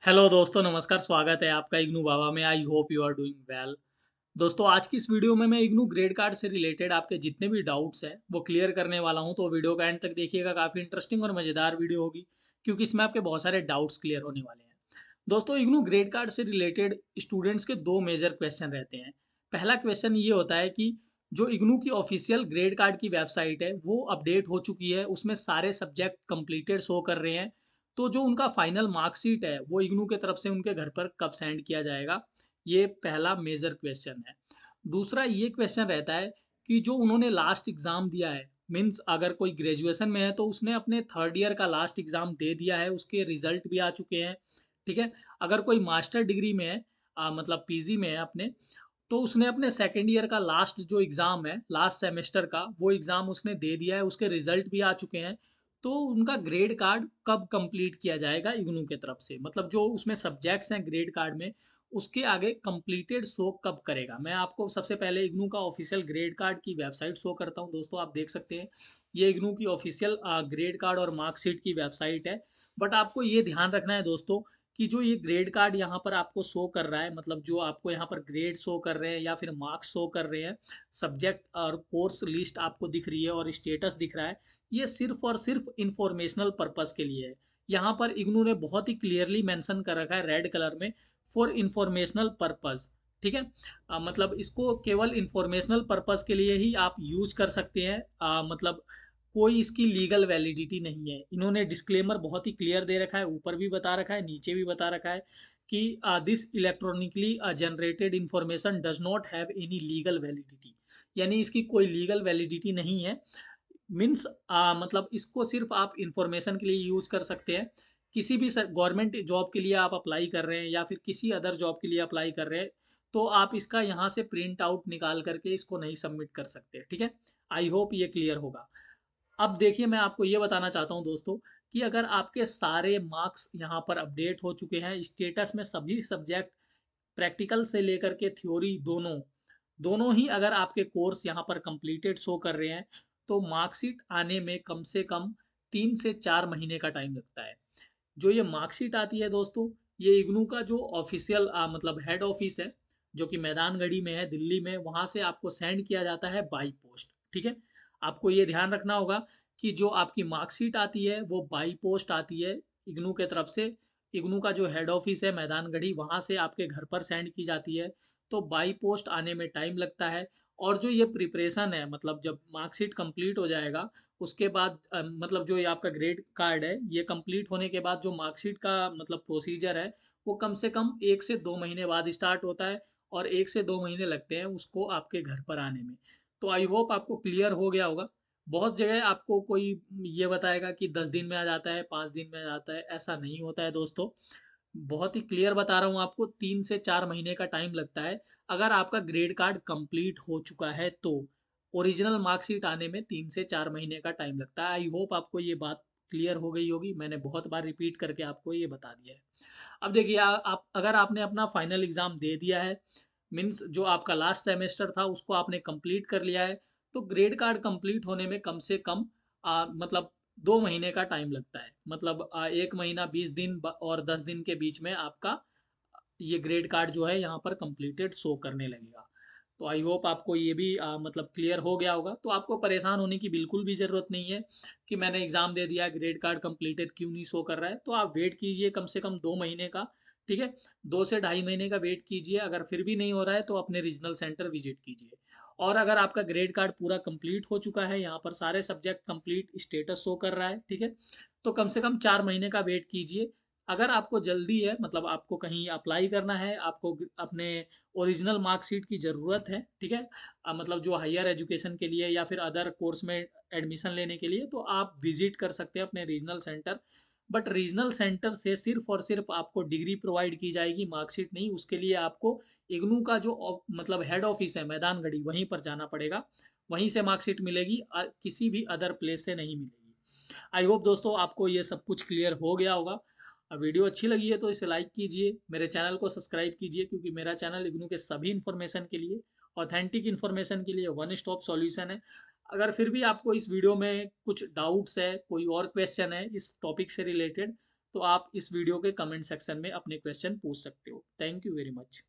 Hello दोस्तों, नमस्कार। स्वागत है आपका इग्नू बाबा में। I hope you are doing well. दोस्तों, आज की इस वीडियो में मैं इग्नू ग्रेड कार्ड से रिलेटेड आपके जितने भी डाउट्स हैं वो क्लियर करने वाला हूं। तो वीडियो का एंड तक देखिएगा, काफ़ी इंटरेस्टिंग और मज़ेदार वीडियो होगी क्योंकि इसमें आपके बहुत सारे डाउट्स क्लियर होने वाले हैं। दोस्तों, इग्नू ग्रेड कार्ड से रिलेटेड स्टूडेंट्स के दो मेजर क्वेश्चन रहते हैं। पहला क्वेश्चन ये होता है कि जो इग्नू की ऑफिशियल ग्रेड कार्ड की वेबसाइट है वो अपडेट हो चुकी है, उसमें सारे सब्जेक्ट कंप्लीटेड शो कर रहे हैं। तो जो उनका फाइनल मार्कशीट है वो इग्नू के तरफ से उनके घर पर कब सेंड किया जाएगा, ये पहला मेजर क्वेश्चन है। दूसरा ये क्वेश्चन रहता है कि जो उन्होंने लास्ट एग्जाम दिया है, मीन्स अगर कोई ग्रेजुएशन में है तो उसने अपने थर्ड ईयर का लास्ट एग्जाम दे दिया है, उसके रिजल्ट भी आ चुके हैं। ठीक है। अगर कोई मास्टर डिग्री में है, मतलब पीजी में है अपने, तो उसने अपने सेकेंड ईयर का लास्ट जो एग्ज़ाम है, लास्ट सेमेस्टर का, वो एग्ज़ाम उसने दे दिया है, उसके रिज़ल्ट भी आ चुके हैं। तो उनका ग्रेड कार्ड कब कंप्लीट किया जाएगा इग्नू की तरफ से? मतलब जो उसमें सब्जेक्ट्स हैं ग्रेड कार्ड में, उसके आगे कंप्लीटेड शो कब करेगा? मैं आपको सबसे पहले इग्नू का ऑफ़िशियल ग्रेड कार्ड की वेबसाइट शो करता हूँ। दोस्तों, आप देख सकते हैं, ये इग्नू की ऑफ़िशियल ग्रेड कार्ड और मार्कशीट की वेबसाइट है। बट आपको ये ध्यान रखना है दोस्तों कि जो ये ग्रेड कार्ड यहाँ पर आपको शो कर रहा है, मतलब जो आपको यहाँ पर ग्रेड शो कर रहे हैं या फिर मार्क्स शो कर रहे हैं, सब्जेक्ट और कोर्स लिस्ट आपको दिख रही है और स्टेटस दिख रहा है, ये सिर्फ और सिर्फ इंफॉर्मेशनल पर्पस के लिए है। यहाँ पर इग्नू ने बहुत ही क्लियरली मेंशन कर रखा है रेड कलर में, फॉर इंफॉर्मेशनल पर्पस। ठीक है। मतलब इसको केवल इंफॉर्मेशनल पर्पस के लिए ही आप यूज कर सकते हैं। मतलब कोई इसकी लीगल वैलिडिटी नहीं है। इन्होंने डिस्क्लेमर बहुत ही क्लियर दे रखा है, ऊपर भी बता रखा है, नीचे भी बता रखा है कि this electronically generated information does not have any legal validity. यानी इसकी कोई लीगल वैलिडिटी नहीं है। मीन्स मतलब इसको सिर्फ आप इंफॉर्मेशन के लिए यूज कर सकते हैं। किसी भी गवर्नमेंट जॉब के लिए आप अप्लाई कर रहे हैं या फिर किसी अदर जॉब के लिए अप्लाई कर रहे हैं, तो आप इसका यहाँ से प्रिंट आउट निकाल करके इसको नहीं सबमिट कर सकते। ठीक है। आई होप ये क्लियर होगा। अब देखिए, मैं आपको ये बताना चाहता हूँ दोस्तों कि अगर आपके सारे मार्क्स यहाँ पर अपडेट हो चुके हैं, स्टेटस में सभी सब्जेक्ट प्रैक्टिकल से लेकर के थ्योरी दोनों दोनों ही अगर आपके कोर्स यहाँ पर कंप्लीटेड शो कर रहे हैं, तो मार्कशीट आने में कम से कम 3 से 4 महीने का टाइम लगता है। जो ये मार्कशीट आती है दोस्तों, ये इग्नू का जो ऑफिशियल मतलब हेड ऑफिस है, जो कि मैदानगढ़ी में है दिल्ली में, वहाँ से आपको सेंड किया जाता है बाई पोस्ट। ठीक है। आपको ये ध्यान रखना होगा कि जो आपकी मार्कशीट आती है वो बाई पोस्ट आती है इग्नू के तरफ से। इग्नू का जो हेड ऑफिस है मैदानगढ़ी, वहाँ से आपके घर पर सेंड की जाती है। तो बाई पोस्ट आने में टाइम लगता है। और जो ये प्रिपरेशन है, मतलब जब मार्कशीट कंप्लीट हो जाएगा, उसके बाद मतलब जो ये आपका ग्रेड कार्ड है, ये कंप्लीट होने के बाद जो मार्कशीट का मतलब प्रोसीजर है, वो कम से कम 1 से 2 महीने बाद स्टार्ट होता है और 1 से 2 महीने लगते हैं उसको आपके घर पर आने में। तो आई होप आपको क्लियर हो गया होगा। बहुत जगह आपको कोई ये बताएगा कि 10 दिन में आ जाता है, 5 दिन में आ जाता है, ऐसा नहीं होता है दोस्तों। बहुत ही क्लियर बता रहा हूँ आपको, 3 से 4 महीने का टाइम लगता है अगर आपका ग्रेड कार्ड कंप्लीट हो चुका है तो। ओरिजिनल मार्कशीट आने में 3 से 4 महीने का टाइम लगता है। आई होप आपको ये बात क्लियर हो गई होगी, मैंने बहुत बार रिपीट करके आपको ये बता दिया है। अब देखिए, आप अगर आपने अपना फाइनल एग्जाम दे दिया है, मीन्स जो आपका लास्ट सेमेस्टर था उसको आपने कंप्लीट कर लिया है, तो ग्रेड कार्ड कंप्लीट होने में कम से कम मतलब 2 महीने का टाइम लगता है। मतलब 1 महीना 20 दिन और 10 दिन के बीच में आपका ये ग्रेड कार्ड जो है यहाँ पर कंप्लीटेड शो करने लगेगा। तो आई होप आपको ये भी मतलब क्लियर हो गया होगा। तो आपको परेशान होने की बिल्कुल भी ज़रूरत नहीं है कि मैंने एग्ज़ाम दे दिया, ग्रेड कार्ड कंप्लीटेड क्यों नहीं शो कर रहा है। तो आप वेट कीजिए कम से कम 2 महीने का। ठीक है। 2 से ढाई महीने का वेट कीजिए। अगर फिर भी नहीं हो रहा है तो अपने रीजनल सेंटर विजिट कीजिए। और अगर आपका ग्रेड कार्ड पूरा कंप्लीट हो चुका है, यहाँ पर सारे सब्जेक्ट कंप्लीट स्टेटस शो कर रहा है, ठीक है, तो कम से कम 4 महीने का वेट कीजिए। अगर आपको जल्दी है, मतलब आपको कहीं अप्लाई करना है, आपको अपने ओरिजिनल मार्कशीट की ज़रूरत है, ठीक है, मतलब जो हायर एजुकेशन के लिए या फिर अदर कोर्स में एडमिशन लेने के लिए, तो आप विजिट कर सकते हैं अपने regional centre. But regional centre से सिर्फ और सिर्फ आपको डिग्री प्रोवाइड की जाएगी, मार्कशीट नहीं। उसके लिए आपको इग्नू का जो मतलब हेड ऑफिस है मैदानगढ़ी, वहीं पर जाना पड़ेगा। वहीं से मार्कशीट मिलेगी, किसी भी अदर प्लेस से नहीं मिलेगी। आई होप दोस्तों आपको ये सब कुछ क्लियर हो गया होगा। वीडियो अच्छी लगी है तो इसे लाइक कीजिए, मेरे चैनल को सब्सक्राइब कीजिए, क्योंकि मेरा चैनल इग्नू के सभी इन्फॉर्मेशन के लिए, ऑथेंटिक इन्फॉर्मेशन के लिए वन स्टॉप सॉल्यूशन है। अगर फिर भी आपको इस वीडियो में कुछ डाउट्स है, कोई और क्वेश्चन है इस टॉपिक से रिलेटेड, तो आप इस वीडियो के कमेंट सेक्शन में अपने क्वेश्चन पूछ सकते हो। Thank you very much.